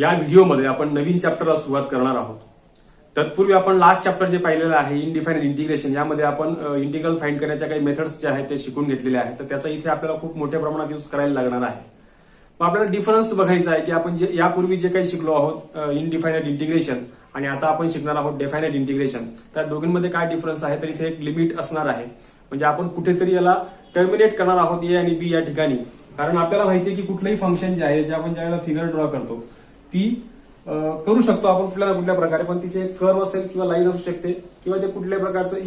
या व्हिडिओमध्ये आपण नवीन चॅप्टरला सुरुवात करणार आहोत. तत्पूर्वी आपण लास्ट चॅप्टर जे पाहिलेलं आहे इनडिफाइनेड इंटिग्रेशन, यामध्ये आपण इंटिग्रल फाइंड करण्याच्या काही मेथड्स जे आहेत ते शिकून घेतलेले आहेत. तर त्याचा इथे आपल्याला खूप मोठ्या प्रमाणात यूज करायला लागणार आहे. मग आपल्याला डिफरन्स बघायचा आहे की आपण जे यापूर्वी जे काही शिकलो आहोत इनडिफाइनेड इंटिग्रेशन आणि आता आपण शिकणार आहोत डिफाइनेड इंटिग्रेशन, त्या दोघांमध्ये काय डिफरन्स आहे. तर इथे एक लिमिट असणार आहे, म्हणजे आपण कुठेतरी याला टर्मिनेट करणार आहोत ए आणि बी या ठिकाणी. कारण आपल्याला माहिती आहे की कुठलंही फंक्शन जे आहे जे आपण ज्यावेळेला फिगर ड्रॉ करतो ती करू शकतो आपण कुठल्या ना कुठल्या प्रकारे, पण तिचे कर्व असेल किंवा लाईन असू शकते किंवा ते कुठल्याही प्रकारचं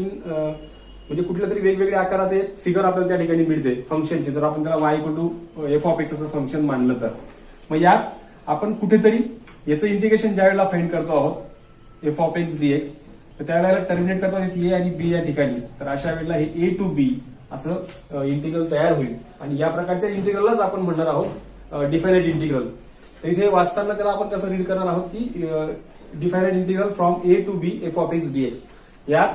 म्हणजे कुठल्या तरी वेगवेगळ्या आकाराचे फिगर आपल्याला त्या ठिकाणी मिळते फंक्शनचे, जर आपण त्याला Y equal to F of X असं फंक्शन मानलं तर. मग यात आपण कुठेतरी याचं इंटिग्रेशन ज्या वेळेला फाइंड करतो आहोत एफ ऑफ एक्स डीएक्स, तर त्यावेळेला टर्मिनेट करतो ए आणि बी या ठिकाणी. तर अशा वेळेला हे ए टू बी असं इंटिग्रल तयार होईल आणि या प्रकारच्या इंटिग्रललाच आपण म्हणणार आहोत डिफाइनेड इंटिग्रल. तर इथे वाचताना त्याला आपण कसं रीड करणार आहोत की defined integral from A to B F of X DX. यात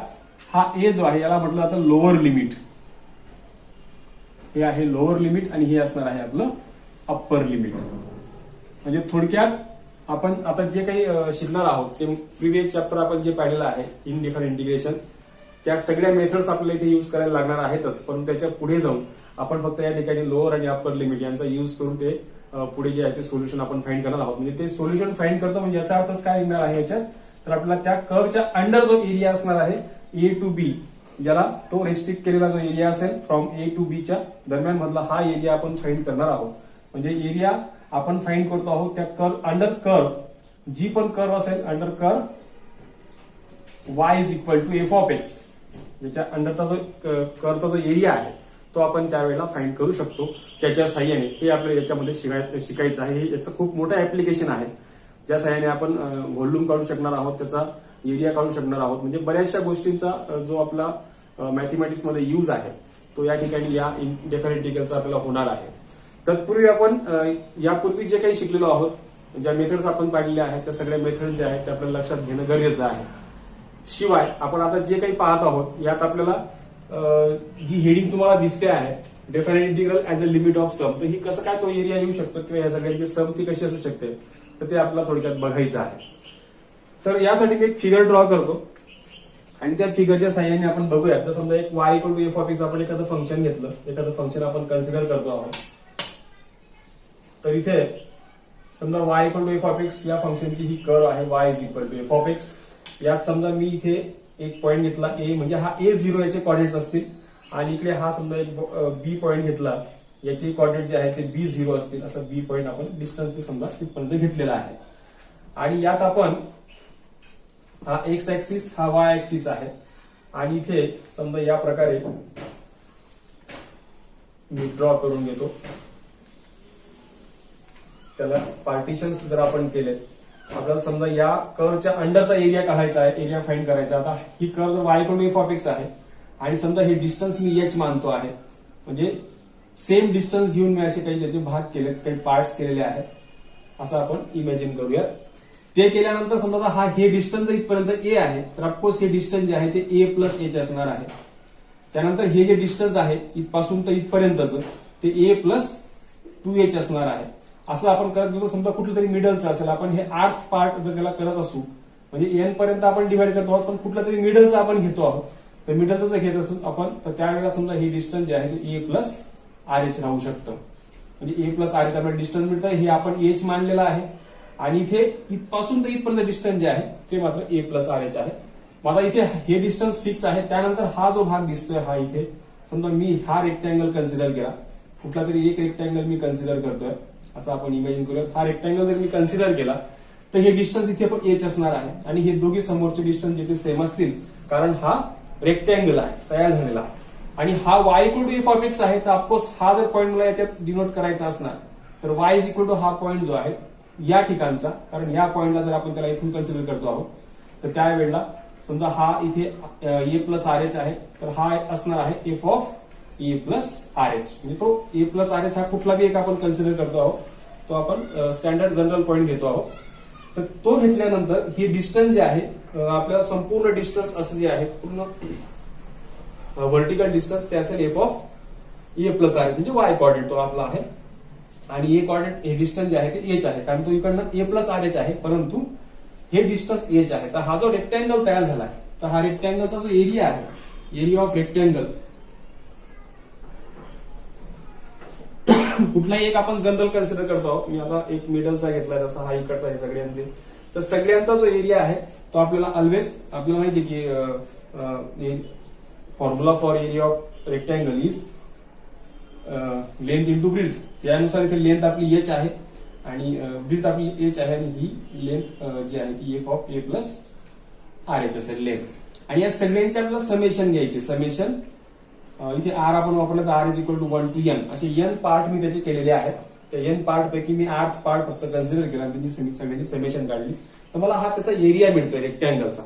हा ए जो आहे याला म्हटलं जातं लोअर लिमिट, हे आहे लोअर लिमिट आणि हे असणार आहे आपलं अप्पर लिमिट. म्हणजे थोडक्यात आपण आता जे काही शिकणार आहोत ते प्रिव्हियस चॅप्टर आपण जे पाहिलेलं आहे इनडिफाइनेड इंटिग्रेशन, त्या सगळ्या मेथड्स आपल्याला इथे युज करायला लागणार आहेतच. पण त्याच्या पुढे जाऊन आपण फक्त या ठिकाणी लोअर आणि अप्पर लिमिट यांचा युज करून ते पुढे जे आहे ते सोल्युशन आपण फाइंड करणार आहोत. म्हणजे ते सोल्युशन फाइंड करतो म्हणजे याचा अर्थच काय येणार आहे याच्यात, तर आपल्याला त्या कर्वच्या अंडर जो एरिया असणार आहे ए टू बी, ज्याला तो रेस्ट्रिक्ट केलेला जो एरिया असेल फ्रॉम ए टू बी च्या दरम्यान मधला हा एरिया आपण फाइंड करणार आहोत. म्हणजे एरिया आपण फाइंड करतो आहोत त्या कर्व अंडर कर्व, जी पण कर्व असेल under curve Y is equal to F of X, ज्याच्या अंडरचा जो कर्वचा जो एरिया आहे तो आपण त्यावेळेला फाइंड करू शकतो त्याच्या साह्याने. हे आपल्याला याच्यामध्ये शिकायचं आहे. हे याचं खूप मोठं ऍप्लिकेशन आहे, ज्या साह्याने आपण व्हॉल्यूम काढू शकणार आहोत, त्याचा एरिया काढू शकणार आहोत. म्हणजे बऱ्याचशा गोष्टींचा जो आपला मॅथमॅटिक्स मध्ये यूज आहे तो या ठिकाणी या डिफाइनेड इंटिग्रलचा आपल्याला होणार आहे. तत्पूर्वी आपण यापूर्वी जे काही शिकलेलो आहोत, ज्या मेथड्स आपण पाहिलेल्या आहेत त्या सगळ्या मेथड ज्या आहेत त्या आपल्याला लक्षात घेणं गरजेचं आहे. शिवाय आपण आता जे काही पाहत आहोत यात आपल्याला जी हेडिंग तुम्हाला दिसते आहे defined integral as a limit of sum, तर ही कसं काय तो एरिया येऊ शकतो किंवा या सगळ्यांची सम ती कशी असू शकते तर ते आपल्याला थोडक्यात बघायचं आहे. तर यासाठी मी एक फिगर ड्रॉ करतो आणि त्या फिगरच्या साह्याने आपण बघूयात. जर समजा एक Y equal to F of X आपण एखादं फंक्शन घेतलं, एखादं फंक्शन आपण कन्सिडर करतो आहोत, तर इथे समजा Y equal to F of X या फंक्शनची ही कर्व आहे Y is equal to F of X. यात समजा मी इथे एक पॉईंट घेतला ए, म्हणजे हा ए झिरो याचे कॉर्डिनेट्स असतील आणि इकडे हा समजा एक बी पॉईंट घेतला, याचे कॉर्डिनेट जे आहे ते बी झिरो असतील. असं बी पॉईंट आपण डिस्टन्स समजा तिथपर्यंत घेतलेला आहे. आणि यात आपण हा एक्स ऍक्सिस हा वाय ऍक्सिस आहे आणि इथे समजा या प्रकारे मी ड्रॉ करून घेतो. त्याला पार्टिशन्स जर आपण केले, आपल्याला समजा या कर्वच्या अंडरचा एरिया काढायचा आहे, एरिया फाइंड करायचा. आता ही curve Y equal to F of X आहे आणि समजा हे डिस्टन्स मी एच मानतो आहे, म्हणजे सेम डिस्टन्स घेऊन मी असे काही त्याचे भाग केलेत, काही पार्ट्स केलेले आहेत असं आपण इमॅजिन करूया. ते केल्यानंतर समजा हा हे डिस्टन्स इथपर्यंत ए आहे, तर ऑफकोर्स हे डिस्टन्स जे आहे ते ए प्लस एच असणार आहे. त्यानंतर हे जे डिस्टन्स आहे इथपासून तर इथपर्यंतच ते ए प्लस 2h असणार आहे. असं आपण करत गेलो. समजा कुठलं तरी मिडलचं असेल, आपण हे आर्थ पार्ट जर त्याला करत असू, म्हणजे एन पर्यंत आपण डिवाइड करतो आहोत, पण कुठलं तरी मिडलचं आपण घेतो आहोत, तर मिडलचं जर घेत असू आपण तर त्यावेळेला समजा हे डिस्टन्स जे आहे ते ए प्लस आर एच राहू शकतं. म्हणजे ए प्लस आर एच आपल्याला डिस्टन्स मिळतं, हे आपण एच मानलेलं आहे आणि इथे इथपासून तर इथपर्यंत डिस्टन्स जे आहे ते मात्र ए प्लस आर एच आहे. आता इथे हे डिस्टन्स फिक्स आहे. त्यानंतर हा जो भाग दिसतोय हा इथे समजा मी हा रेक्टँगल कन्सिडर केला, कुठला तरी एक रेक्टँगल मी कन्सिडर करतोय असं आपण इमॅजिन करूया. हा रेक्टँगल जर मी कन्सिडर केला तर हे डिस्टन्स इथे पण एच असणार आहे आणि हे दोघी समोरचे डिस्टन्स जिथे सेम असतील, कारण हा रेक्टँगल आहे तयार झालेला. आणि हा Y equal to F of X आहे, तर ऑफकोर्स हा जर पॉईंट मला याच्यात डिनोट करायचा असणार तर वाय इज इक्वल टू हा पॉईंट जो आहे या ठिकाणचा, कारण या पॉईंटला जर आपण त्याला इथून कन्सिडर करतो आहोत तर त्यावेळेला समजा हा इथे ए प्लस आर एच आहे, तर हा असणार आहे F of A plus R H. म्हणजे तो ए प्लस आर एच हा कुठलाही एक आपण कन्सिडर करतो आहोत, तो आपण स्टँडर्ड जनरल पॉईंट घेतो आहोत. तर तो घेतल्यानंतर हे डिस्टन्स जे आहे आपल्याला संपूर्ण डिस्टन्स असं जे आहे पूर्ण व्हर्टिकल डिस्टन्स ते असेल F of A plus R H, म्हणजे वाय कॉर्डिनेट तो आपला आहे. आणि ए कॉर्डिनेट हे डिस्टन्स जे आहे ते एच आहे, कारण तो इकडनं ए प्लस आर एच आहे, परंतु हे डिस्टन्स एच आहे. तर हा जो रेक्टँगल तयार झाला आहे, तर हा रेक्टँगलचा जो एरिया आहे, एरिया ऑफ रेक्टँगल, कुठलाही एक आपण जनरल कन्सिडर करतो आहोत. मी आता एक मिडलचा घेतलाय, जसा हा इकडचा आहे सगळ्यांचे. तर सगळ्यांचा जो एरिया आहे तो आपल्याला ऑलवेज आपल्याला माहिती की formula for area of rectangle is length into breadth. यानुसार इथे लेंथ आपली एच आहे आणि ब्रीथ आपली एच आहे, आणि ही लेंथ जी आहे ती F of A plus R H असेल लेंथ. आणि या सगळ्यांची आपल्याला समेशन घ्यायची. समेशन इथे आर आपण वापरलं तर R is equal to 1 to n असे n पार्ट मी त्याचे केलेले आहेत. त्या n पार्ट पैकी मी 8 पार्ट फक्त कन्सिडर केला आणि त्यांची सगळ्यांची समेशन काढली. तर मला हा त्याचा एरिया मिळतोय रेक्टँगलचा.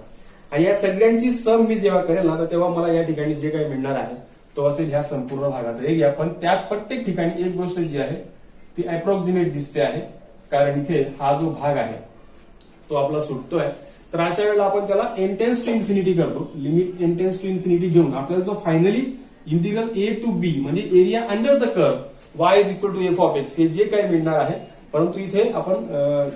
आणि या सगळ्यांची सम मी जेव्हा करेल ना, तर तेव्हा मला या ठिकाणी जे काही मिळणार आहे तो असेल ह्या संपूर्ण भागाचा एरिया. पण त्यात प्रत्येक ठिकाणी एक गोष्ट जी आहे ती अप्रॉक्सिमेट दिसते आहे, कारण इथे हा जो भाग आहे तो आपला सुटतोय. तर अशा वेळेला आपण त्याला n टेन्स टू इन्फिनिटी करतो. Limit n tends to infinity घेऊन आपल्याला जो finally integral A to B म्हणजे area under the curve y is equal to F of X हे जे काही मिळणार आहे. परंतु इथे आपण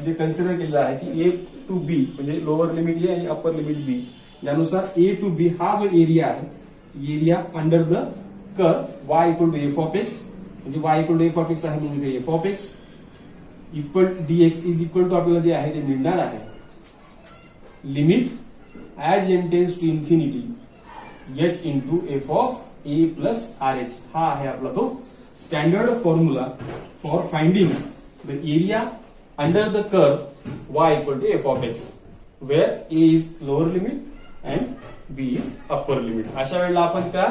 जे कन्सिडर केलेलं आहे की ए टू बी म्हणजे लोअर लिमिट ए आणि अप्पर लिमिट बी, यानुसार ए टू बी हा जो एरिया आहे, area under the curve y equal to F of X म्हणजे y equal to F of X आहे म्हणून इथे F of X equal dx is equal to आपल्याला जे आहे ते मिळणार आहे limit as n tends to infinity h into F of A plus R H. हा आहे आपला तो standard formula for finding the area under the curve y equal to F of x, where a is lower limit and b is upper limit. अशा वेळेला आपण त्या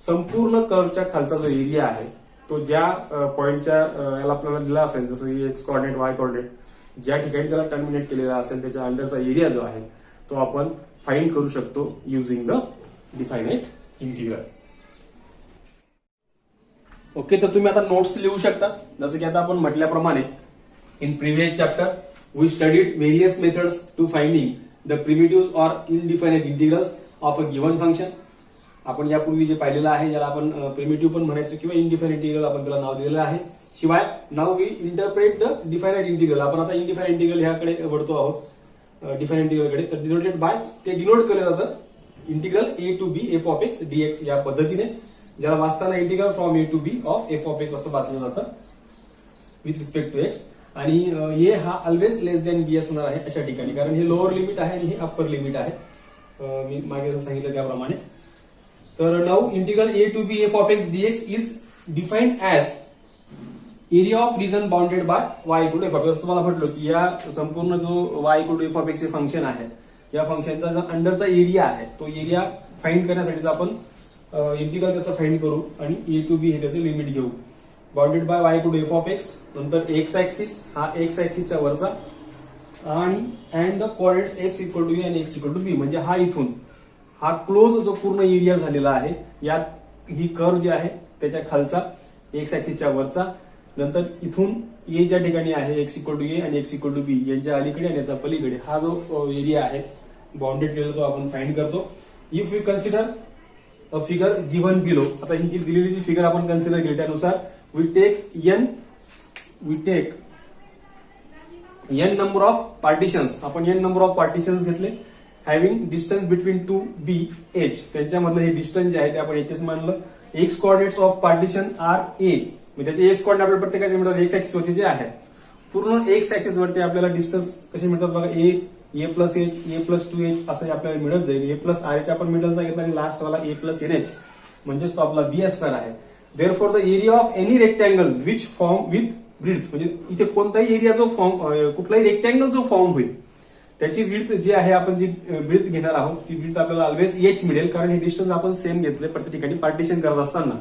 संपूर्ण कर्वच्या खालचा जो एरिया आहे तो ज्या पॉइंटच्या याला आपल्याला दिला असेल, जसं की एक्स कॉर्डिनेट वाय कॉर्डिनेट, ज्या ठिकाणी त्याला टर्मिनेट केलेला असेल त्याच्या अंडरचा एरिया जो आहे तो आपण फाइंड करू शकतो using the definite integral. Okay, तर तुम्ही आता नोट्स लिहू शकता. जसं की आता आपण म्हटल्याप्रमाणे in previous chapter we studied various methods to finding the primitive or indefinite integrals of a given function. आपण यापूर्वी जे पाहिलेलं आहे ज्याला आपण प्रिमिटिव्ह पण म्हणायचो किंवा इनडिफायनाइट इंटिग्रल आपण त्याला नाव दिलेलं आहे. शिवाय नाव we interpret the definite integral. आपण आता इनडिफायनाइट इंटिग्रल ह्याकडे वळतो आहोत डिफायनाइट इंटिग्रलकडे. तर डिनोटेड बाय ते डिनोट केलं जातं integral A to B F of X DX या पद्धतीने, ज्याला वाचताना integral from A to B of F of X असं वाचलं जातं विथ रिस्पेक्ट टू एक्स. आणि ए हा ऑलवेज लेस दॅन बी असणार आहे अशा ठिकाणी, कारण हे लोअर लिमिट आहे आणि हे अप्पर लिमिट आहे, मी मागे सांगितलं त्याप्रमाणे. तर now integral A to B F of X DX is defined as area of region bounded by Y equal to F of X. तुम्हाला म्हटलं की या संपूर्ण जो Y equal to F of X हे फंक्शन आहे, या फंक्शनचा जो अंडरचा एरिया आहे तो एरिया फाइंड करण्यासाठीच आपण इंटिग्रल त्याचा फाइंड करू आणि ए टू बी हे त्याचे लिमिट घेऊ. Bounded by Y equal to F of X, नंतर एक्स ऍक्सिस हा एक्स ऍक्सिसच्या वरचा आणि and the coordinates X equal to A आणि एक्स इक्वल टू बी म्हणजे हा इथून हा क्लोज जो पूर्ण एरिया झालेला आहे, यात ही कर्व जी आहे त्याच्या खालचा एक्स ऍक्सिसच्या वरचा, नंतर इथून ए ज्या ठिकाणी आहे एक्स इक्वल टू ए आणि एक्स इक्वल टू बी यांच्या अलीकडे आणि याचा पलीकडे हा जो एरिया आहे बाउंडेड केलेला तो आपण फाइंड करतो. If we consider a figure given below, आता ही दिलेली जी फिगर आपण कन्सिडर केली त्यानुसार we take n number of partitions, आपण n नंबर ऑफ पार्टिशन्स घेतले having distance between to be H, त्यांच्यामधलं हे डिस्टन्स जे आहे ते आपण एच मानलं. X coordinates of partition are A, म्हणजे त्याचे एक्स कोऑर्डिनेट आपल्याला प्रत्येकाचे मिळतात एक्स ऍक्सिस वरचे जे आहेत, पूर्ण एक्स ऍक्सिस वरचे आपल्याला डिस्टन्स कसे मिळतात बघा, A plus H A plus two H असं आपल्याला मिळत जाईल. ए प्लस आर एच आपण मिडलचा घेतला आणि लास्ट वाला ए प्लस एन एच म्हणजेच तो आपला बी असणार आहे. Therefore the area of any rectangle which form with breadth, म्हणजे इथे कोणताही एरिया जो फॉर्म कुठलाही रेक्टँगल जो फॉर्म होईल त्याची ब्रीथ जी आहे आपण जी ब्रीथ घेणार आहोत ती ब्रीथ आपल्याला ऑलवेज एच मिळेल, कारण हे डिस्टन्स आपण सेम घेतले प्रत्येक ठिकाणी पार्टिशन करत असताना.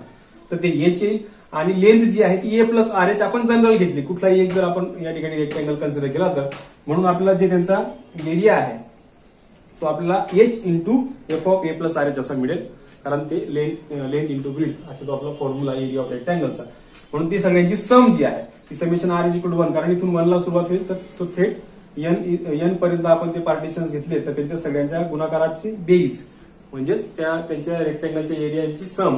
तर ते एच येईल आणि लेंथ जी आहे ती ए प्लस आर एच आपण जनरल घेतली, कुठलाही एक जर आपण या ठिकाणी रेक्टँगल कन्सिडर केला तर. म्हणून आपल्याला जे त्यांचा एरिया आहे तो आपल्याला H into F of A plus R H असा मिळेल, कारण ते लेंथ इंटू ब्रीथ असा तो आपला फॉर्म्युला एरिया ऑफ रेक्टँगलचा. म्हणून ती सगळ्यांची सम जी आहे ती summation R is equal to 1, कारण इथून 1 ला सुरुवात होईल तर तो थेट एन पर्यंत आपण ते पार्टिशन्स घेतले तर त्यांच्या सगळ्यांच्या गुणाकाराची बेरीज म्हणजेच त्यांच्या रेक्टँगलच्या एरियाची सम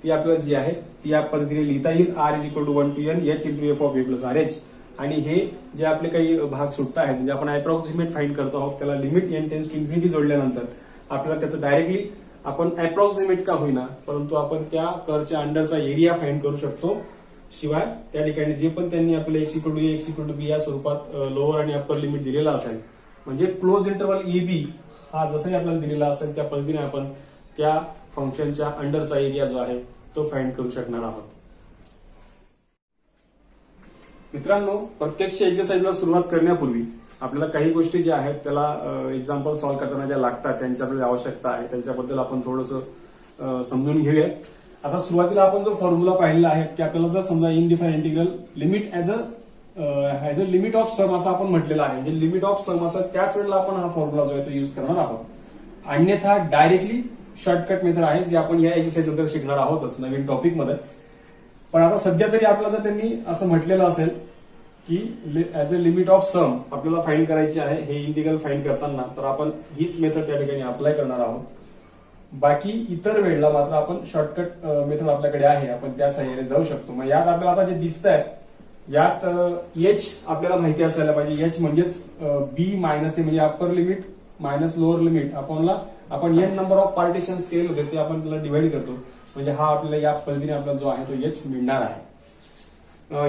ती आपल्याला जी आहे ती या पद्धतीने लिहिता येईल. R is equal to 1 to n h into F of A plus R H. आणि हे जे आपले काही भाग सुटत आहेत म्हणजे आपण अप्रॉक्सिमेट फाइंड करतो आहोत त्याला limit n tends to infinity जोडल्यानंतर आपल्याला त्याचं डायरेक्टली आपण अप्रॉक्सिमेट का होईना परंतु आपण त्या कर्वच्या अंडरचा एरिया फाइंड करू शकतो. शिवाय त्या ठिकाणी जे पण त्यांनी आपल्याला X equal to A X equal to B या स्वरूपात लोअर आणि अप्पर लिमिट दिलेला असेल म्हणजे क्लोज इंटरवल ए बी हा जसंही आपल्याला दिलेला असेल त्या पद्धतीने आपण त्या फंक्शनच्या अंडरचा एरिया जो आहे तो फाइंड करू शकणार आहोत. मित्रांनो, प्रत्यक्ष एक्सरसाइजला सुरुवात करण्यापूर्वी आपल्याला काही गोष्टी ज्या आहेत त्याला एक्झाम्पल सॉल्व्ह करताना ज्या लागतात त्यांची आपल्याला आवश्यकता आहे त्यांच्याबद्दल आपण थोडंसं समजून घेऊया. आता सुरुवातीला आपण जो फॉर्म्युला पाहिलेला आहे की आपल्याला जर समजा indefinite integral limit as a limit of sum असं आपण म्हटलेलं आहे म्हणजे लिमिट ऑफ सम असं त्याच वेळेला आपण हा फॉर्म्युला जो आहे तो युज करणार आहोत. अन्यथा डायरेक्टली शॉर्टकट मेथड आहे जी आपण या एक्सरसाइज नंतर शिकणार आहोतच नवीन टॉपिक मध्ये. पण आता सध्या तरी आपल्याला जर त्यांनी असं म्हटलेलं असेल की ऍज अ लिमिट ऑफ सम आपल्याला फाइंड करायची आहे हे इंटिग्रल फाइंड करताना तर आपण हीच मेथड त्या ठिकाणी अप्लाय करणार आहोत. बाकी इतर वेळेला मात्र आपण शॉर्टकट मेथड आपल्याकडे आहे आपण त्या सहाय्याने जाऊ शकतो. मग यात आपल्याला आता जे दिसत आहे यात एच आपल्याला माहिती असायला पाहिजे. एच म्हणजेच बी मायनस ए म्हणजे upper limit minus lower limit आपण एन नंबर ऑफ पार्टिशन्स केले होते ते आपण त्याला डिवाइड करतो म्हणजे हा आपल्याला या पद्धतीने आपला जो आहे तो एच मिळणार आहे.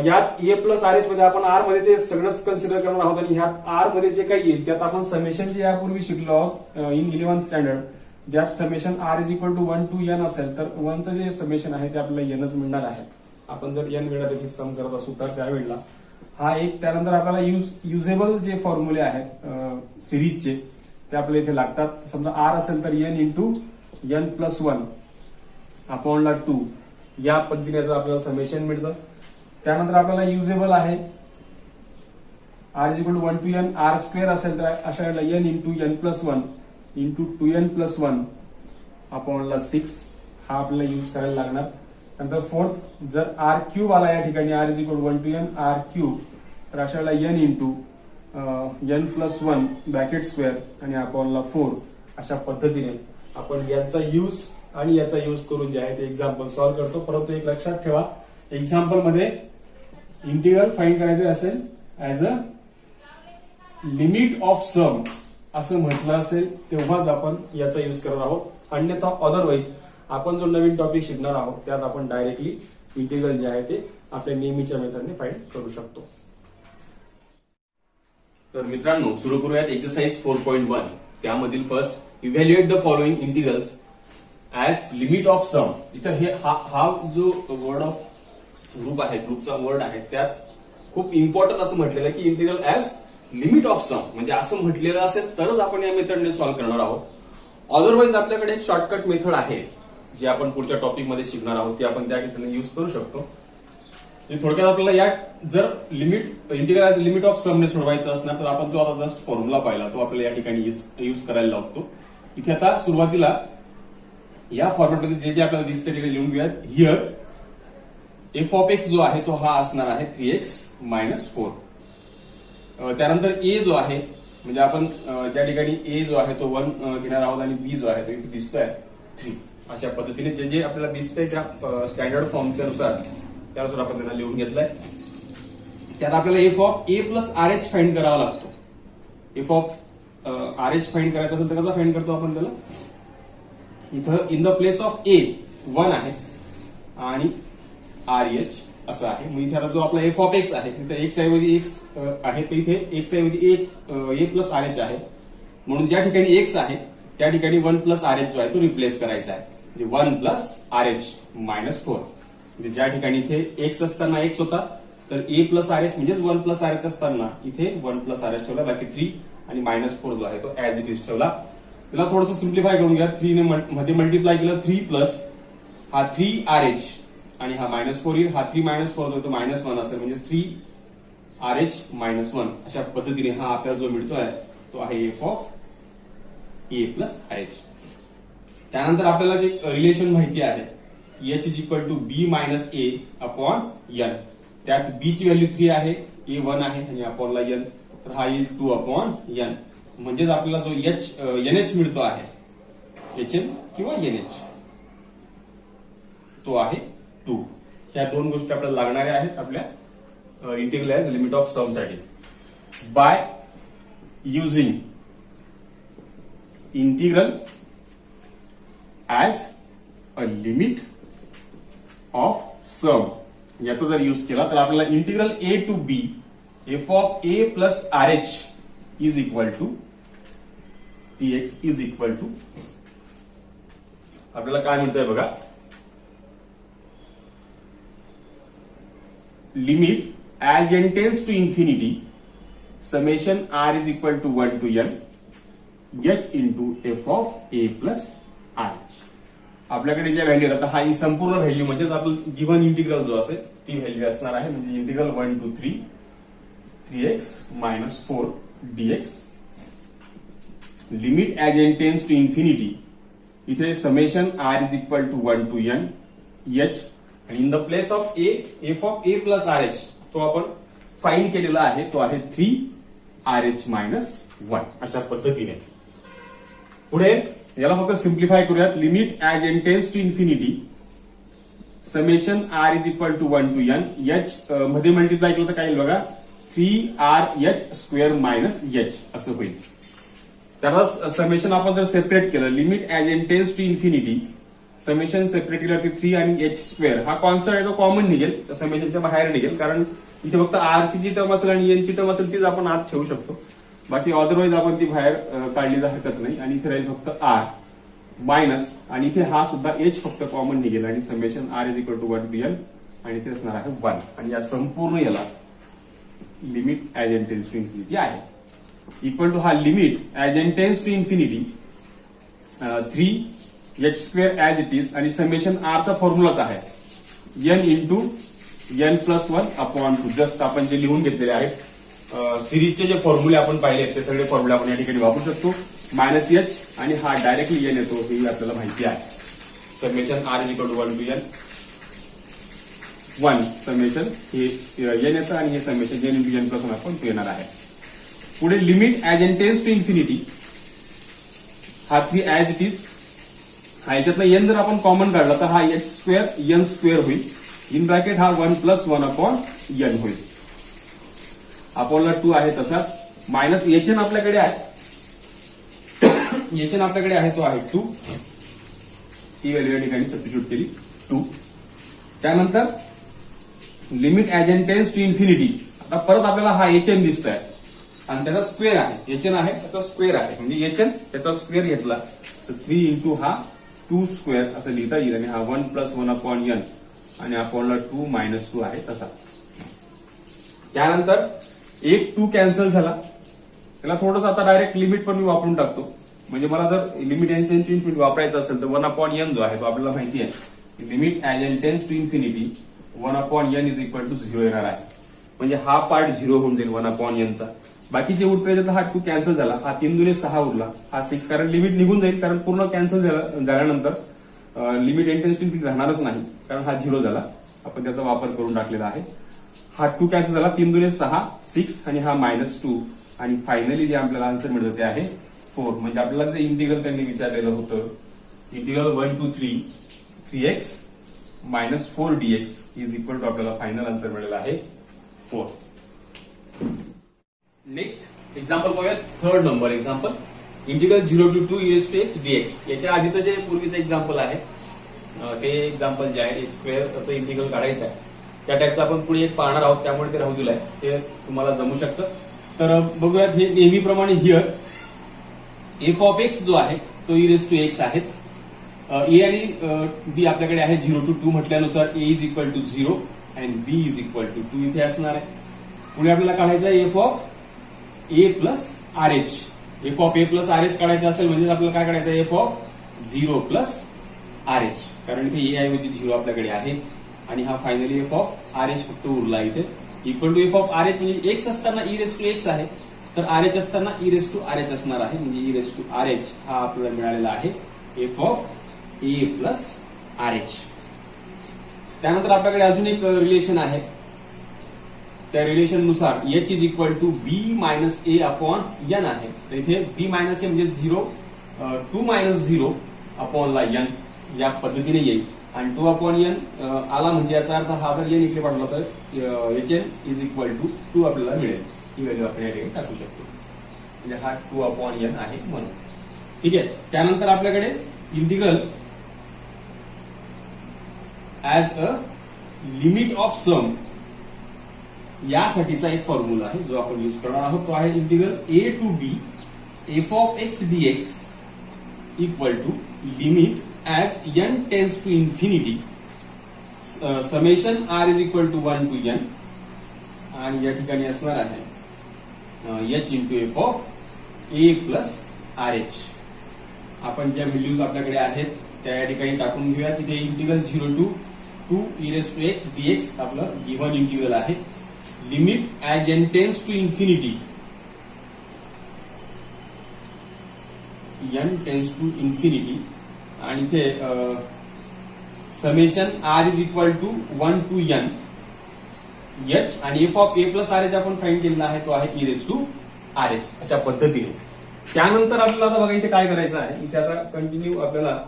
यात ए प्लस आर एच मध्ये आपण आर मध्ये ते सगळंच कन्सिडर करणार आहोत आणि ह्यात आर मध्ये जे काही येईल त्यात आपण समेशन जे यापूर्वी शिकलो आहोत इन 11th स्टँडर्ड ज्यात summation R is equal to 1 to n असेल तर 1चं जे समेशन आहे ते आपल्याला एनच मिळणार आहे. आपण जर n वेळा त्याची सम करत असू तर त्यावेळेला हा एक. त्यानंतर आपल्याला युजेबल जे फॉर्म्युले आहेत सिरीजचे ते आपल्याला इथे लागतात. समजा आर असेल तर n into n plus 1 upon 2 या पद्धतीने आपल्याला समेशन मिळतं. त्यानंतर आपल्याला युजेबल आहे R is equal to 1 to n R square असेल तर अशा वेळेला n into n plus 1 into 2n plus 1 upon 6 हा आपल्याला यूज करायला लागणार. नंतर फोर्थ जर आर क्यूब आला या ठिकाणी R is equal to 1 to n R cube तर अशा वेळेला n into n plus 1 bracket square आणि अपॉन 4 अशा पद्धतीने आपण यांचा यूज आणि याचा यूज करून जे आहे ते एक्झाम्पल सॉल्व्ह करतो. परंतु एक लक्षात ठेवा एक्झाम्पल मध्ये इंटिग्रल फाइंड करायचे असेल as a limit of sum असं म्हटलं असेल तेव्हाच आपण याचा यूज करणार आहोत. अन्यथा अदरवाईज आपण जो नवीन टॉपिक शिकणार आहोत त्यात आपण डायरेक्टली इंटिग्रल जे आहे ते आपल्या नेहमीच्या मेथडने फाइंड करू शकतो. तर मित्रांनो सुरू करूयात एक्सरसाइज 4.1 त्यामधील first evaluate the following integrals as limit of sum. इथं हे हा जो वर्ड ऑफ ग्रुप आहे ग्रुपचा वर्ड आहे त्यात खूप इम्पॉर्टंट असं म्हटलेलं आहे की इंटिग्रल ऍज लिमिट ऑफ सम म्हणजे असं म्हटलेलं असेल तरच आपण या मेथडने सॉल्व्ह करणार आहोत. अदरवाईज आपल्याकडे एक शॉर्टकट मेथड आहे जी आपण पुढच्या टॉपिक मध्ये शिकणार आहोत ती आपण त्या ठिकाणी युज करू शकतो. थोडक्यात आपल्याला या जर limit integral as limit of sum ने सोडवायचं असणार तर आपण जो आता जस्ट फॉर्म्युला पाहिला तो आपल्याला या ठिकाणी युज करायला लागतो. इथे आता सुरुवातीला या फॉर्मॅटमध्ये जे जे आपल्याला दिसते ते लिहून घेऊयात. हिअर एफ ऑफ एक्स जो आहे तो हा असणार आहे 3x मायनस 4. त्यानंतर ए जो आहे म्हणजे आपण त्या ठिकाणी ए जो आहे तो 1 घेणार आहोत आणि बी जो आहे तो इथे दिसतोय 3. अशा पद्धतीने जे जे आपल्याला दिसतंय त्या स्टँडर्ड फॉर्मच्या नुसार त्यानुसार आपण त्यांना लिहून घेतलंय. त्यात आपल्याला F of A plus R H find करावा लागतो. F of R H find करायचं असेल तर कसा फाइंड करतो आपण त्याला इथं in the place of A 1 आहे आणि आर एच असं आहे. मग इथे आता जो आपला एफ ऑफ एक्स आहे तिथे एक्स ऐवजी एक्स आहे तर इथे एक्स ऐवजी ए प्लस आर एच आहे म्हणून ज्या ठिकाणी एक्स आहे त्या ठिकाणी 1 प्लस आर एच जो आहे तो रिप्लेस करायचा आहे म्हणजे 1 प्लस आर एच मायनस 4. म्हणजे ज्या ठिकाणी इथे एक्स असताना एक्स होता तर ए प्लस आर एच म्हणजेच 1 प्लस आर एच असताना इथे 1 प्लस आर एच ठेवला बाकी 3 आणि मायनस 4 जो आहे तो ऍज इट इज ठेवला. त्याला थोडंसं सिम्प्लिफाय करून घ्या. 3 ने मध्ये मल्टिप्लाय केलं 3 प्लस हा 3 आर एच आणि हा मायनस 4 येईल. हा 3 मायनस 4 जो तो मायनस 1 असेल म्हणजे 3 आर एच मायनस 1 अशा पद्धतीने हा आपल्याला जो मिळतोय तो आहे F of A plus R H. त्यानंतर आपल्याला जे रिलेशन माहिती आहे H is equal to B minus A upon N. त्यात बी ची व्हॅल्यू 3 आहे ए 1 आहे आणि अपॉनला एन तर हा येईल 2 अपॉन एन. म्हणजेच आपल्याला जो एन एच मिळतो आहे एच एन किंवा एन एच. तो आहे 2. ह्या दोन गोष्टी आपल्याला लागणाऱ्या आहेत आपल्या integral as limit of sum साठी. By using integral as a limit of sum, याचा जर यूज केला तर आपल्याला integral a to b f of a plus R H is equal to dx is equal to, आपल्याला काय म्हणतोय बघा, limit as n tends to infinity summation r is equal to 1 to n h into f of a plus R H. आपल्याकडे ज्या value आता हा ही संपूर्ण value म्हणजेच आपलं गिव्हन इंटिग्रल जो असेल ती व्हॅल्यू असणार आहे. म्हणजे integral 1 to 3x minus 4 dx, limit as n tends to infinity, इथे summation r is equal to 1 to n h, आणि in the place of a f of a plus R H तो आपण find केलेला आहे, तो आहे 3rh minus 1. अशा पद्धतीने पुढे याला फक्त सिम्प्लिफाय करूयात. Limit as n tends to infinity summation r is equal to 1 to n h मध्ये मल्टिप्लाय केलं तर काय येईल बघा, 3rh स्क्वेअर मायनस h असं होईल. त्याला समेशन आपण जर सेपरेट केलं, limit as n tends to infinity summation separate केल्यावरती 3 आणि h स्क्वेअर हा कॉन्स्टंट आहे तो कॉमन निघेल, समेशनच्या बाहेर निघेल, कारण इथे फक्त r ची जी टर्म असेल आणि n ची टर्म असेल तीच आपण आत ठेवू शकतो. बाकी अदरवाईज आपण ती बाहेर काढली तर हरकत नाही. आणि इथे राहील फक्त r मायनस, आणि इथे हा सुद्धा h फक्त कॉमन निघेल, आणि summation r is equal to 1 to n, आणि इथे असणार आहे 1. आणि या संपूर्ण याला limit as n tends to infinity आहे. इक्वल टू हा limit as n tends to infinity 3h square as it is, आणि समेशन r चा फॉर्म्युलाच आहे n into n plus 1 upon 2. Just आपण जे लिहून घेतलेले आहेत सिरीजचे जे फॉर्म्युले आपण पाहिले ते सगळे फॉर्म्युले आपण या ठिकाणी वापरू शकतो. मायनस h आणि हा डायरेक्टली n येतो हे आपल्याला माहिती आहे. Summation r is equal to 1 to n 1 summation हे n येतं, आणि हे summation n into n plus 1 आपण येणार आहे. पुढे limit as n tends to infinity हा 3 ॲज इट इज, हा याच्यातला n जर आपण कॉमन काढला तर हा h स्क्वेअर n स्क्वेअर होईल, इन ब्रॅकेट हा 1 प्लस 1 अपॉन n होईल. अपॉनला 2 आहे तसाच, मायनस hn आपल्याकडे आहे, hn आपल्याकडे आहे तो आहे 2, ही व्हॅल्यू या ठिकाणी सबस्टिट्यूट केली 2. त्यानंतर limit as n tends to infinity, आता परत आपल्याला हा hn दिसतोय आणि त्याचा स्क्वेअर आहे, hn आहे त्याचा स्क्वेअर आहे, म्हणजे hn त्याचा स्क्वेअर घेतला तर 3 इंटू हा 2 स्क्वेअर असं लिहिता येईल, आणि हा 1 प्लस 1 अपॉन n, आणि अपॉनला 2 मायनस 2 आहे तसाच. त्यानंतर एक 2 कॅन्सल झाला, त्याला थोडंसं आता डायरेक्ट लिमिट पण मी वापरून टाकतो. म्हणजे मला जर limit as n tends to infinity वापरायचं असेल तर 1 अपॉन n जो आहे तो आपल्याला माहिती आहे, limit as n tends to infinity 1 upon n is equal to 0 येणार आहे. म्हणजे हा पार्ट 0 होऊन जाईल 1 अपॉन n चा. बाकी जे उरते हा 2 कॅन्सल झाला, हा 3 दुने 6 उरला, हा 6, कारण लिमिट निघून जाईल, कारण पूर्ण कॅन्सल झाल्यानंतर limit n tends to infinity राहणारच नाही, कारण हा 0 झाला, आपण त्याचा वापर करून टाकलेला आहे. हा 2 कॅन्सल झाला, 3 दुने 6 6, आणि हा मायनस 2, आणि फायनली जे आपल्याला आन्सर मिळतं ते आहे 4. म्हणजे आपल्याला जे इंटिग्रल त्यांनी विचारलेलं होतं, integral 1 to 3x minus 4 dx is equal to आपल्याला फायनल आन्सर मिळालेला आहे 4. नेक्स्ट एक्झाम्पल पाहूया, third number example, integral 0 to 2 e to x dx. याच्या आधीचं जे पूर्वीचं एक्झाम्पल आहे ते एक्झाम्पल जे आहे x स्क्वेअरचं इंटिग्रल काढायचं आहे त्या टाईपचं आपण पुढे एक पाहणार आहोत, त्यामुळे ते राहू दिलंय, ते तुम्हाला जमू शकतं. तर बघूयात, हे नेहमीप्रमाणे हिअर f ऑफ x जो आहे तो e to x आहेच. a आणि b आपल्याकडे आहे 0 टू 2 म्हटल्यानुसार a इज इक्वल टू 0 आणि b इज इक्वल टू 2 इथे असणार आहे. पुढे आपल्याला काढायचं आहे f of a plus R H. f of a plus R H काढायचं असेल म्हणजे आपल्याला काय काढायचं आहे, f of 0 plus R H, कारण इथे a ऐवजी 0 आपल्याकडे आहे, आणि हा finally f of R H फक्त उरला इथे. Equal to f of R H म्हणजे x असताना e to x आहे, तर आर एच असताना e to आर एच असणार आहे, म्हणजे e to आर एच हा आपल्याला मिळालेला आहे f of a plus R H. त्यानंतर आपल्याकडे अजून एक रिलेशन आहे, त्या रिलेशन नुसार h is equal to b minus a upon n आहे. तर इथे b मायनस a म्हणजे 0 2 मायनस 0 अपॉन ला n या पद्धतीने येईल. आणि 2/n आला म्हणजे याचा अर्थ हा जर n इकडे पाठवला तर hn इज इक्वल टू 2 आपल्याला मिळेल. ही व्हॅल्यू आपण या ठिकाणी टाकू शकतो. म्हणजे हा 2/n आहे म्हणून. ठीक आहे. त्यानंतर आपल्याकडे integral as a limit of sum यासाठीचा एक फॉर्म्युला आहे जो आपण यूज करणार आहोत. तो आहे integral a to b f of x dx equal to limit as n tends to infinity summation r is equal to 1 to n आणि या ठिकाणी असणार आहे h into F of a plus R h. आपण ज्या values आपल्याकडे आहेत त्या या ठिकाणी टाकून घेऊया. तिथे integral 0 to 2 e raised to x dx आपलं गिव्हन इंटिग्रल आहे. Limit as n tends to infinity n tends to infinity आणि इथे summation r is equal to 1 to n h आणि f of a plus R h आपण find केलेला आहे. तो आहे e raised to R H. अशा पद्धतीने त्यानंतर आपल्याला आता बघा इथे काय करायचं आहे. इथे आता कंटिन्यू आपल्याला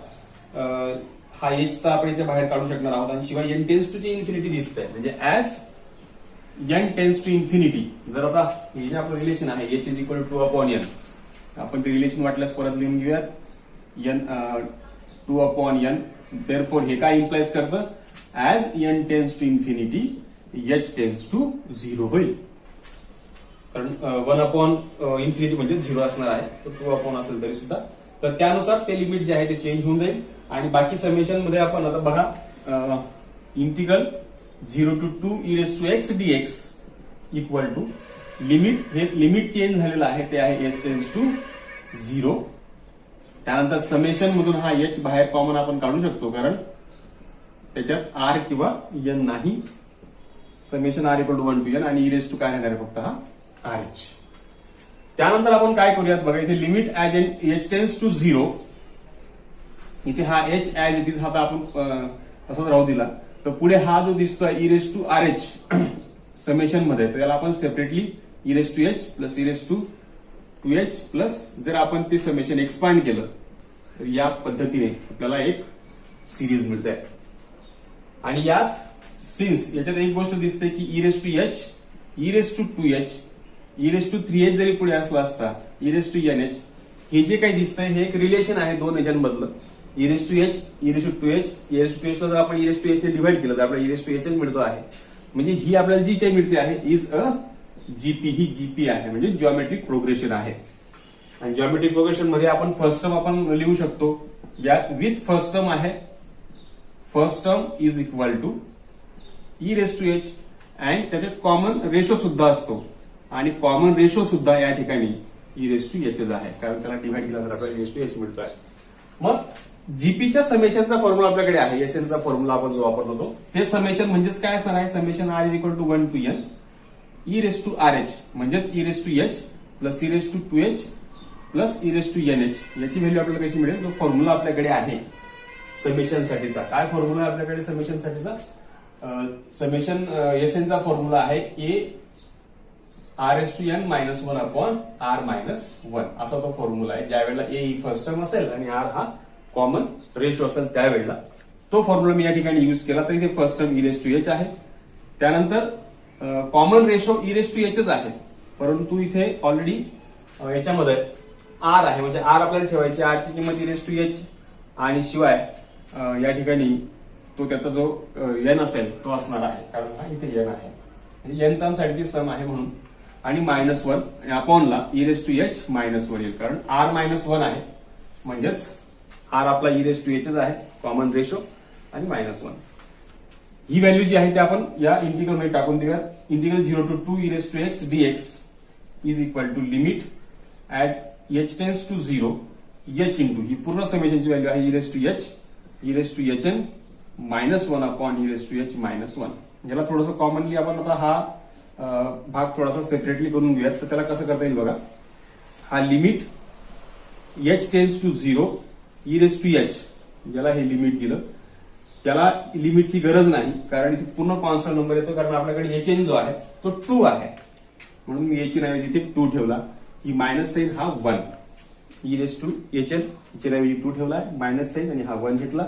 हा एच तर आपण याच्या बाहेर काढू शकणार आहोत आणि शिवाय एन टेन्स टू ची इन्फिनिटी दिसतंय. म्हणजे as N tends to infinity जर आता हे जे आपलं रिलेशन आहे H is equal to 2/n आपण ते रिलेशन वाटल्यास परत लिहून घेऊयात. n 2/n देअरफॉर हे काय इम्प्लाइज करतं as N tends to infinity h tends to 0 होईल. कारण 1/इन्फिनिटी म्हणजे 0 असणार आहे. तर 2/n असेल तरी सुद्धा तर त्यानुसार ते लिमिट जे आहे ते चेंज होऊन जाईल. आणि बाकी समेशन मध्ये आपण आता बघा integral 0 to 2 e raised to x dx equal to limit हे लिमिट चेंज झालेलं आहे ते आहे s टेन्स टू 0. त्यानंतर समेशन मधून हा h बाहेर कॉमन आपण काढू शकतो कारण त्याच्यात r किंवा n नाही. Summation r equal to 1 to n आणि e raised to काय राहणार आहे फक्त हा rh. त्यानंतर आपण काय करूयात बघा इथे limit as h tends to 0 इथे हा h ऍज इट इज हा आपण असंच राहू दिला तर पुढे हा जो दिसतोय e raised to rh summation मध्ये त्याला आपण separately e raised to h plus e raised to 2h plus जर आपण ते समेशन एक्सपांड केलं तर या पद्धतीने आपल्याला एक सिरीज मिळते. आणि यात सिन्स याच्यात एक गोष्ट दिसते की e raised to h e raised to 2h e raised to 3h जरी पुढे असला असता e raised to nh हे जे काही दिसतंय हे एक रिलेशन आहे दोन ह्याच्यामधलं e raised to h e raised to 2h e raised to 2h ला जर आपण e raised to h ने डिवाइड केलं तर आपल्याला e raised to h मिळतो आहे. म्हणजे ही आपल्याला जी काही मिळते आहे is a GP. He GP आहे म्हणजे जिओमेट्रिक प्रोग्रेशन आहे. आणि जिओमेट्रिक प्रोग्रेशन मध्ये आपण फर्स्ट टर्म आपण लिहू शकतो या विथ फर्स्ट टर्म आहे. First term is equal to e raised to h आणि त्याच्यात कॉमन रेशो सुद्धा असतो आणि कॉमन रेशो सुद्धा या ठिकाणी e raised to h आहे कारण त्याला डिवाइड केला तर आपल्याला e raised to h मिळतो आहे. मग जीपीच्या समेशनचा फॉर्म्युला आपल्याकडे आहे. एसएनचा फॉर्म्युला आपण जो वापरत होतो ते समेशन म्हणजेच काय असणार आहे summation r is equal to 1 to n e raised to rh म्हणजेच e raised to h plus e raised to 2h plus e raised to nh याची व्हॅल्यू आपल्याला कशी मिळेल. जो फॉर्म्युला आपल्याकडे आहे समेशन साठीचा काय फॉर्म्युला आहे आपल्याकडे समेशन साठीचा समेशन एसएनचा फॉर्म्युला आहे a r raised to n minus 1 upon r minus 1 असा तो फॉर्म्युला आहे. ज्या वेळेला a ही फर्स्ट टर्म असेल आणि r हा कॉमन रेशो असेल त्यावेळेला तो फॉर्म्युला मी या ठिकाणी युज केला तर इथे first term e raised to h आहे. त्यानंतर common ratio e raised to h आहे परंतु इथे ऑलरेडी याच्यामध्ये r आहे म्हणजे r आपल्याला ठेवायची r ची किंमत e raised to h आणि शिवाय या ठिकाणी तो त्याचा जो n असेल तो असणार आहे कारण हा इथे n आहे n टर्म साठीची सम आहे म्हणून आणि -1 अपॉनला e raised to h -1 येईल कारण r -1 आहे म्हणजेच r आपला e raised to h आहे कॉमन रेशो आणि -1. ही व्हॅल्यू जी आहे ती आपण या इंटिग्रल मध्ये टाकून देऊया. Integral 0 to 2 e raised to x dx is equal to limit as h tends to 0 h into ही पूर्ण समेशनची व्हॅल्यू आहे e raised to h e raised to hn -1 upon e raised to h -1. ज्याला थोडंसं commonly आपण आता हा भाग थोडासा सेपरेटली करून घेऊयात तर त्याला कसं करता येईल बघा. हा limit h tends to 0 e raised to h याला हे लिमिट दिलं त्याला लिमिटची गरज नाही कारण इथे पूर्ण कॉन्स्टंट नंबर येतो कारण आपल्याकडे hn जो आहे तो 2 आहे म्हणून मी h ऐवजी इथे 2 ठेवला. ही मायनस साइन हा 1 e raised to hn च्या ऐवजी 2 ठेवला मायनस साइन आणि हा 1 घेतला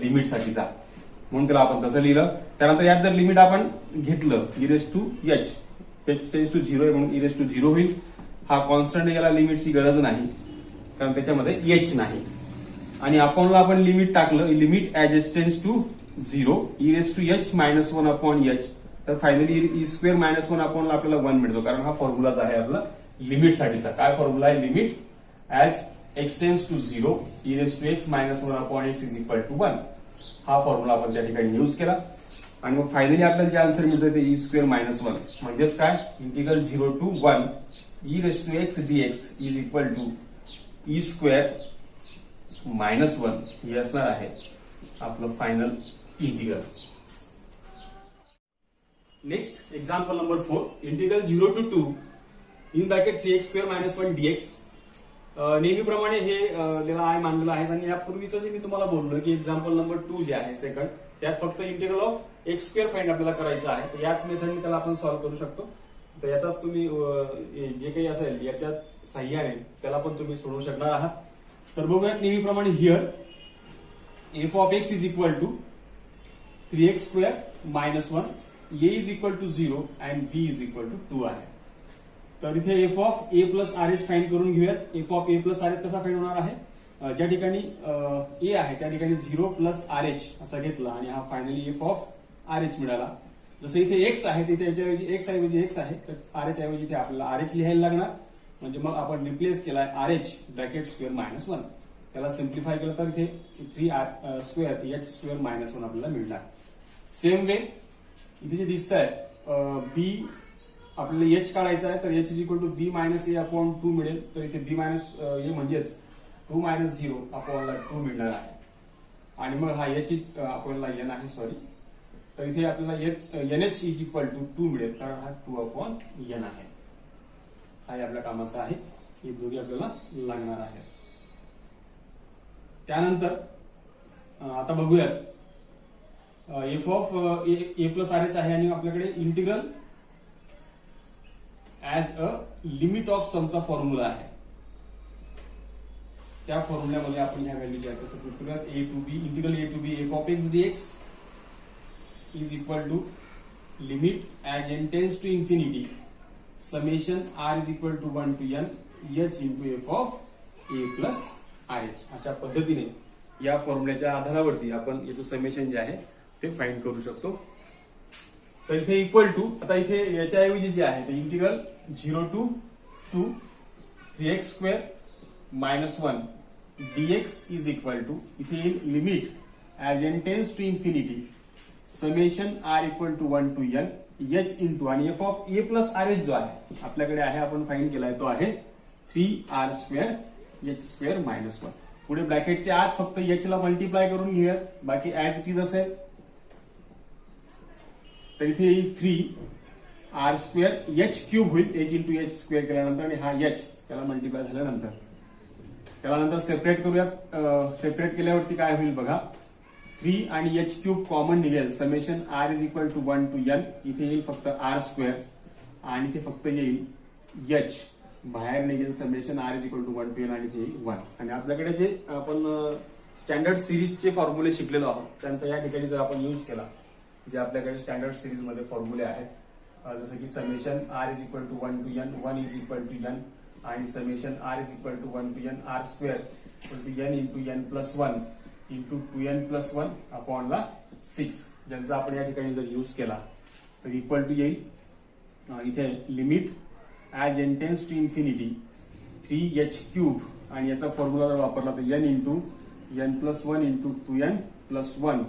लिमिटसाठीचा, म्हणून त्याला आपण तसं लिहिलं. त्यानंतर यात जर लिमिट आपण घेतलं e to h tends to 0 आहे म्हणून e टू 0 होईल. हा कॉन्स्टंट, याला लिमिटची गरज नाही कारण त्याच्यामध्ये h नाही. आणि अपॉनला आपण लिमिट टाकलं, limit as h tends to 0 e to h minus 1 upon h, तर फायनली e स्क्वेअर मायनस 1 अपॉनला आपल्याला 1 मिळतो, कारण हा फॉर्म्युलाच आहे आपला लिमिट साठीचा. काय फॉर्म्युला आहे? Limit as x tends to 0 e to x minus 1 upon x is equal to 1. हा फॉर्म्युला आपण त्या ठिकाणी यूज केला. आणि मग फायनली आपल्याला जे आन्सर मिळतोय ते e स्क्वेअर मायनस 1, म्हणजेच काय? Integral 0 to 1 e to x dx is equal to e square minus 1. हे असणार आहे आपलं final integral. Next example number 4, integral 0 to 2 in bracket 3x square minus 1 dx. नेहमीप्रमाणे हे त्याला आय मानलेलं आहे. आणि यापूर्वीच जे मी तुम्हाला बोललो की एक्झाम्पल नंबर 2 जे आहे सेकंड, त्यात फक्त integral of x square find आपल्याला करायचं आहे. तर याच मेथडने त्याला आपण सॉल्व्ह करू शकतो. तर याचाच तुम्ही जे काही असेल याच्या साह्याने त्याला पण तुम्ही सोडवू शकणार आहात. तर बघूयात नेहमीप्रमाणे here f of x is equal to 3x square minus 1, a is equal to 0 and b is equal to 2 आहे. तर इथे F of A plus R H find करून घेऊयात. F of A plus R h कसा find होणार आहे? ज्या ठिकाणी ए आहे त्या ठिकाणी 0 प्लस आर एच असा घेतला आणि हा finally f of R h मिळाला. जसं इथे एक्स आहे तिथे याच्याऐवजी एक्स ऐवजी एक्स आहे, तर आर एच ऐवजी इथे आपल्याला आर एच लिहायला लागणार. म्हणजे मग आपण रिप्लेस केलाय r h bracket square minus 1. त्याला सिम्प्लिफाय केलं तर इथे 3r square H square minus 1 आपल्याला मिळणार. सेम वे इथे जे दिसत आहे बी आपल्याला एच काढायचा आहे, तर h is equal to B minus A upon 2 मिळेल. तर इथे बी मायनस ए म्हणजेच 2 मायनस 0 अपॉनला 2 मिळणार आहे. आणि मग हा एच इज अपॉनला एन आहे, सॉरी. तर इथे आपल्याला N H is equal to 2 मिळेल, कारण हा 2 अपॉन एन आहे. हा आपल्या कामाचा आहे. हे दोघे आपल्याला लागणार आहे. त्यानंतर आता बघूयात F of A plus R H आहे आणि आपल्याकडे integral as a limit of समचा फॉर्म्युला आहे. त्या फॉर्म्युल्यामध्ये आपण ह्या व्हॅल्यू ज्या कसं पुट करूयात, A to B integral A to B F of X DX is equal to limit as N tends to infinity summation R is equal to 1 to N H into F of A plus R H. अशा पद्धतीने या फॉर्म्युल्याच्या आधारावरती आपण याचं summation j आहे ते find करू शकतो. तर इथे इक्वल टू, आता इथे याच्याऐवजी जे आहे ते integral 0 to 2 3x square minus 1 dx is equal to, इथे येईल limit as N tends to infinity summation R equal to 1 to N H into आणि F of A plus R H जो आहे आपल्याकडे आहे, आपण फाइंड केलाय तो आहे 3r square H square minus 1. पुढे ब्रॅकेटच्या आत फक्त एच ला मल्टिप्लाय करून घेऊयात, बाकी ऍज इट इज असेल. तर इथे येईल 3r स्क्वेअर एच क्यूब होईल, एच इंटू एच स्क्वेअर केल्यानंतर आणि हा एच त्याला मल्टिप्लाय झाल्यानंतर त्याला नंतर सेपरेट करूयात. सेपरेट केल्यावरती काय होईल बघा, 3 आणि एच क्यूब कॉमन निघेल, summation R is equal to 1 to n. इथे येईल फक्त आर स्क्वेअर आणि इथे फक्त येईल एच, बाहेर निघेल summation R is equal to 1 to N आणि इथे येईल 1. आणि आपल्याकडे जे आपण स्टँडर्ड सिरीजचे फॉर्म्युले शिकलेलो आहोत त्यांचा या ठिकाणी जर आपण यूज केला, जे आपल्याकडे स्टँडर्ड सिरीज मध्ये फॉर्म्युले आहेत, जसं की summation R is equal to 1 to N 1 is equal to N आणि summation R is equal to 1 to N R square equal to N into N plus 1 into 2n plus 1 upon 6, ज्यांचा आपण या ठिकाणी जर यूज केला तर equal to येईल इथे limit as N tends to infinity 3h cube आणि याचा फॉर्म्युला जर वापरला तर n into n plus 1 into 2n plus 1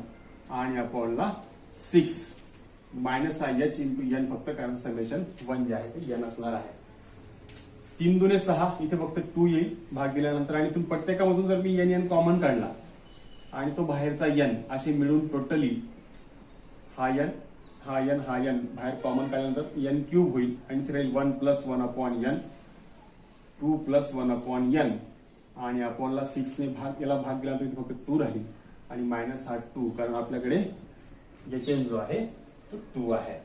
आणि upon 6 minus h into n, फक्त कारण समेशन 1 जे आहे ते n असणार आहे. 3 दुने 6, इथे फक्त 2 येईल भाग दिल्यानंतर आणि इथून प्रत्येकामधून जर मी n कॉमन काढला आणि तो बाहेरचा n असे मिळून टोटली हा n हा n हा n बाहेर कॉमन काढल्यानंतर n क्यूब होईल आणि इथे राहील 1 plus 1 upon n 2 plus 1 upon n आणि अपॉन 6 ने याला भाग दिल्यानंतर इथे फक्त 2 राहील आणि मायनस हा 2, कारण आपल्याकडे n जो आहे तो 2 आहे.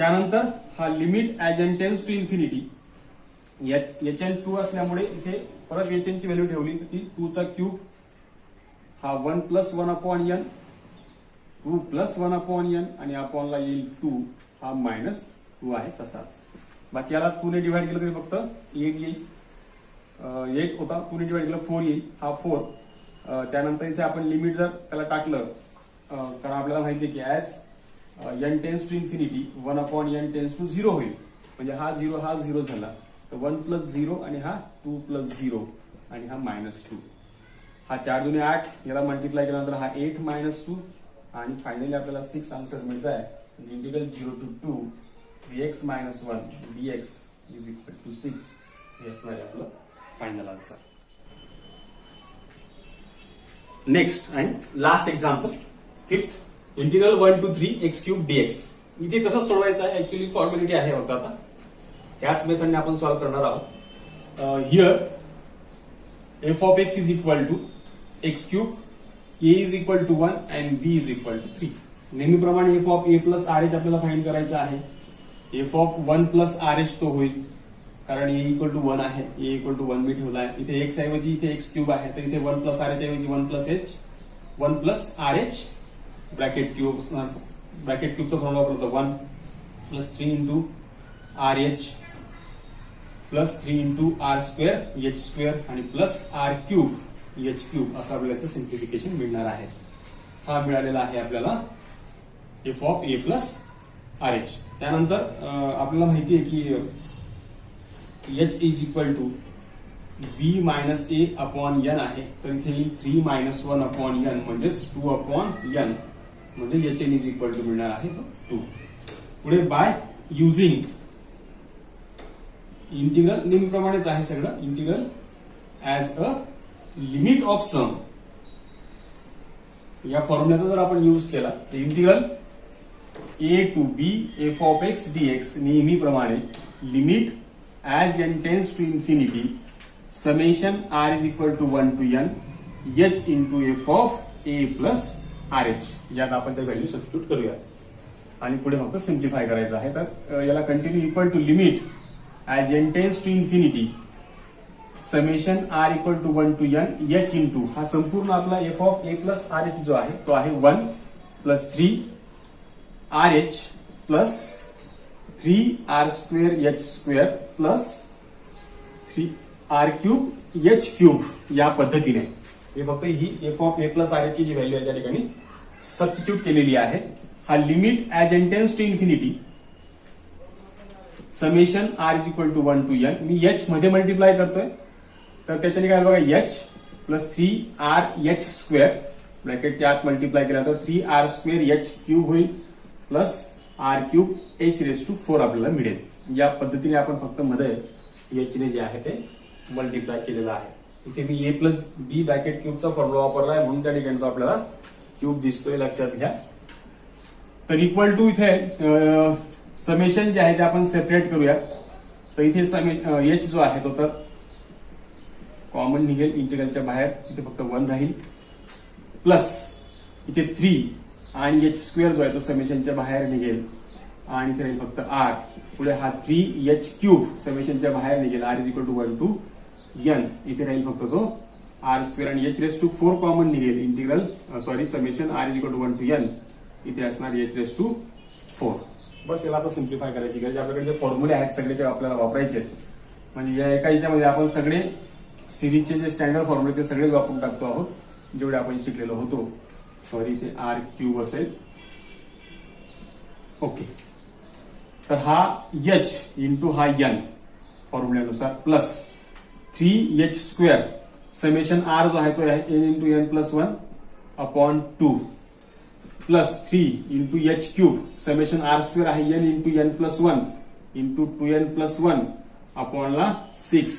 त्यानंतर हा limit as N tends to infinity, h n 2 असल्यामुळे इथे परत एच एन ची व्हॅल्यू ठेवली तर ती 2 चा क्यूब, हा 1 plus 1 upon n, 2 plus 1 upon n आणि अपॉनला येईल 2, हा मायनस 2 आहे तसाच. बाकी याला 2 ने डिवाइड केलं तरी फक्त 8 येईल, 8 होता 2 ने डिवाइड केलं 4 येईल, हा 4. त्यानंतर इथे आपण लिमिट जर त्याला टाकलं, कारण आपल्याला माहिती आहे की as N tends to infinity 1 upon n tends to 0 होईल, म्हणजे हा 0 हा 0 झाला, तर 1 प्लस 0 आणि हा 2 प्लस 0 आणि हा मायनस 2. हा 4 दुने 8, याला मल्टिप्लाय केल्यानंतर हा 8 मायनस 2 आणि फायनली आपल्याला 6 आन्सर मिळत आहे. म्हणजे integral 0 to 2 dx minus 1 dx is equal to 6 हे असणार आहे आपलं final answer. Next and last example, fifth, integral 1 to 3 x cube dx. इथे कसं सोडवायचं आहे, ऍक्च्युली फॉर्मॅलिटी आहे होता, आता त्याच मेथडने आपण सॉल्व्ह करणार आहोत. Here f of x is equal to x cube, a is equal to 1 and b is equal to 3. नेहमीप्रमाणे f of a plus rh आपल्याला फाइंड करायचं आहे. f of 1 plus rh तो होईल, कारण a equal to 1 आहे, a equal to 1 मी ठेवला आहे. इथे x ऐवजी इथे x क्यूब आहे, तर इथे 1 plus rh ऐवजी 1 plus h, 1 plus rh bracket cube असणार. ब्रॅकेट क्यूबचा फॉर्म्युला वापरतो 1 plus 3 into rh plus 3 into R square H square आणि plus R cube H cube असं आपल्याला सिम्प्लिफिकेशन मिळणार आहे. हा मिळालेला आहे आपल्याला F of A plus R H. त्यानंतर आपल्याला माहिती आहे की H is equal to B minus A upon N आहे, तर इथे 3 मायनस 1 अपॉन एन म्हणजेच 2 अपॉन एन, म्हणजे h n is equal to मिळणार आहे 2. पुढे बाय युझिंग इंटिग्रल, नेहमीप्रमाणेच आहे सगळं, integral as a limit of sum, या फॉर्म्युल्याचा जर आपण यूज केला तर integral A to B F of X DX नेहमीप्रमाणे limit as N tends to infinity summation R is equal to 1 to N H into F of A plus R H, यात आपण त्या व्हॅल्यू सबस्टिट्यूट करूया आणि पुढे फक्त simplify करायचं आहे. तर याला continue equal to limit as n tends to infinity summation r equal to 1 to n h into हा संपूर्ण आपला f of a plus rh जो आहे तो आहे 1 plus 3 rh plus 3 r square h square plus 3 r cube h cube या पद्धतीने. हे फक्त ही f of a plus rh ची जी व्हॅल्यू आहे त्या ठिकाणी सबस्टिट्यूट केलेली आहे. हा limit as n tends to infinity समेशन R is equal to 1 to N, मी एच मध्ये मल्टिप्लाय करतोय, तर त्याच्याने काय बघा H plus 3 R H square ब्रॅकेटच्या आत मल्टिप्लाय केला तर 3 आर स्क्वेअर एच क्यूब होईल plus R cube H raise to 4 आपल्याला मिळेल. या पद्धतीने आपण फक्त मध्ये एच ने जे आहे ते मल्टिप्लाय केलेलं आहे. इथे मी ए प्लस बी ब्रॅकेट क्यूबचा फॉर्म्युला वापरला आहे म्हणून त्या ठिकाणी तो आपल्याला क्यूब दिसतोय, लक्षात घ्या. तर इक्वल टू इथे समेशन जे आहे ते आपण सेपरेट करूयात. तर इथे एच जो आहे तो तर कॉमन निघेल, इंटिग्रलच्या बाहेर इथे फक्त 1 राहील, प्लस इथे 3 आणि एच स्क्वेअर जो आहे तो समेशनच्या बाहेर निघेल आणि इथे राहील फक्त आर. पुढे हा 3 एच क्यूब समेशनच्या बाहेर निघेल, r is equal to 1 to n, इथे राहील फक्त तो आर स्क्वेअर आणि एच रेस टू 4 कॉमन निघेल. Integral summation R is equal to 1 to n, इथे असणार एच रेस टू 4. बस याला आता सिम्प्लिफाय करायची गरज. आपल्याकडे जे फॉर्म्युले आहेत सगळे ते आपल्याला वापरायचे आहेत, म्हणजे या एका याच्यामध्ये आपण सगळे सिरीजचे जे स्टँडर्ड फॉर्म्युले ते सगळे वापरून टाकतो आहोत जेवढे आपण शिकलेलो होतो. सॉरी, ते आर क्यूब असेल. ओके, तर हा एच इंटू हा एन फॉर्म्युल्यानुसार plus 3 H square summation R जो आहे तो N into N plus 1 upon 2 plus 3 into H cube summation R square आहे N into N plus 1 into 2n plus 1 अपॉनला 6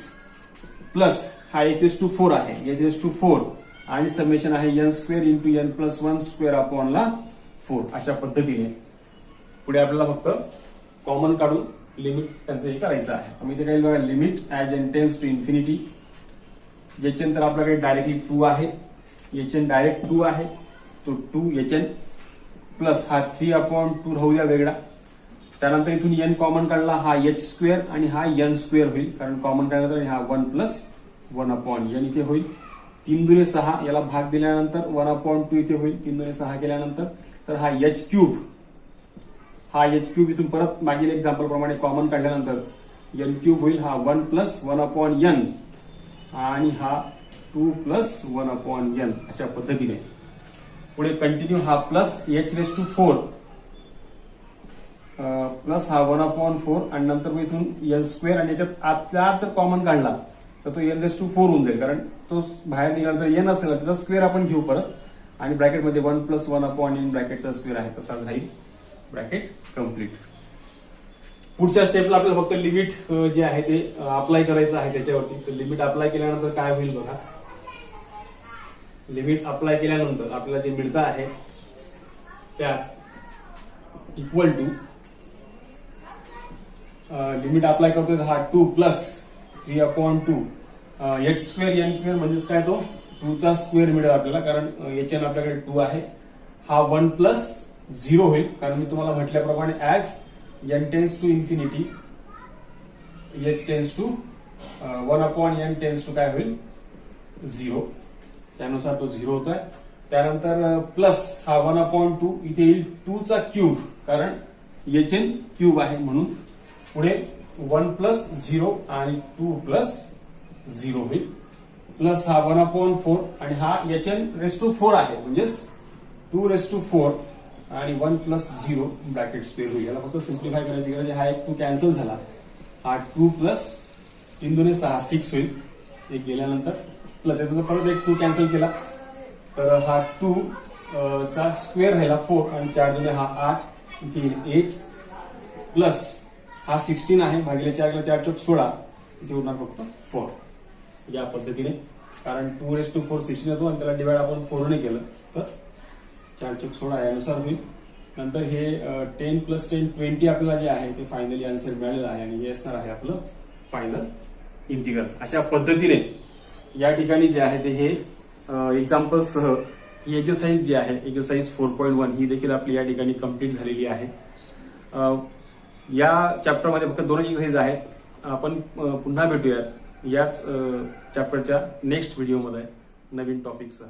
प्लस हा एच एस टू 4 आहे, H as to 4 आणि summation आहे N square into N plus 1 square अपॉनला 4. अशा पद्धतीने पुढे आपल्याला फक्त कॉमन काढून लिमिट त्यांचं हे करायचं आहे. मी इथे काही बघा limit as N tends to infinity, h n तर आपल्याकडे डायरेक्टली 2 आहे, एच एन डायरेक्ट 2 आहे, तो 2 एच एन प्लस हा 3 अपॉन 2 राहू द्या वेगळा, त्यानंतर इथून n कॉमन काढला, हा h स्क्वेअर आणि हा n स्क्वेअर होईल, कारण कॉमन काढला तर हा 1 प्लस 1/n इथे होईल. 3 दुने 6 याला भाग दिल्यानंतर 1/2 इथे होईल. 3 दुने 6 केल्यानंतर तर हा h क्यूब, हा h क्यूब इथून परत मागील एक्झाम्पल प्रमाणे कॉमन काढल्यानंतर n क्यूब होईल. हा 1 प्लस 1/n आणि हा 2 प्लस 1/n अशा पद्धतीने पुढे कंटिन्यू. हा प्लस h⁴ प्लस हा 1/4 आणि नंतर इथून n स्क्वेअर आणि याच्यात आतल्या आत जर कॉमन काढला तर तो n⁴ होऊन जाईल, कारण तो बाहेर निघाल्यानंतर n असेल त्याचा स्क्वेअर आपण घेऊ परत आणि ब्रॅकेटमध्ये 1 प्लस 1/n ब्रॅकेटचा स्क्वेअर आहे तसाच राहील. Bracket complete. पुढच्या स्टेपला आपल्याला फक्त लिमिट जे आहे ते अप्लाय करायचं आहे त्याच्यावरती. तर लिमिट अप्लाय केल्यानंतर काय होईल बघा. लिमिट अप्लाय केल्यानंतर आपल्याला जे मिळतं आहे त्यात इक्वल टू लिमिट अप्लाय करतोय हा 2 प्लस 3/2 h² n² म्हणजेच काय तो 2 चा स्क्वेअर मिळेल आपल्याला, कारण hn आपल्याकडे 2 आहे. हा 1 प्लस 0 होईल, कारण मी तुम्हाला म्हटल्याप्रमाणे as n tends to infinity h tends to 1/n tends to काय होईल 0, त्यानुसार तो 0 होतोय. त्यानंतर प्लस हा 1/2 इथे येईल 2 चा क्यूब, कारण hn क्यूब आहे म्हणून पुढे 1 प्लस 0 आणि 2 प्लस 0 होईल. प्लस हा 1/4 आणि हा hn⁴ आहे म्हणजेच 2⁴ आणि 1 प्लस 0 ब्रॅकेट स्क्वेअर होईल. याला फक्त सिम्प्लिफाय करायची गरज आहे. हा एक 2 कॅन्सल झाला. हा 2 प्लस 3 दुने 6 6 होईल. एक गेल्यानंतर प्लस याचा परत एक 2 कॅन्सल केला तर हा 2 चा स्क्वेअर राहिला 4 आणि 4 दुने हा 8 इथे 8 प्लस हा 16 आहे भागिले 4 ला 4 चौक 16 इथे उरणार फक्त 4. या पद्धतीने, कारण 2⁴ 16 येतो आणि त्याला डिवाइड आपण 4 ने केलं तर 4 चौक 16 यानुसार होईल. नंतर हे 10 प्लस 10 20 आपल्याला जे आहे ते फायनली आन्सर मिळालेलं आहे आणि हे असणार आहे आपलं फायनल इंटिग्रल. अशा पद्धतीने या ठिकाणी जे आहे ते हे एक्झाम्पल सह ही एक्सरसाइज जी आहे एक्सरसाइज 4.1 ही देखील आपली या ठिकाणी कंप्लीट झालेली आहे. या चॅप्टरमध्ये फक्त 2 एक्सरसाइज आहेत. आपण पुन्हा भेटूयात याच चॅप्टरच्या नेक्स्ट व्हिडिओमध्ये नवीन टॉपिकसह.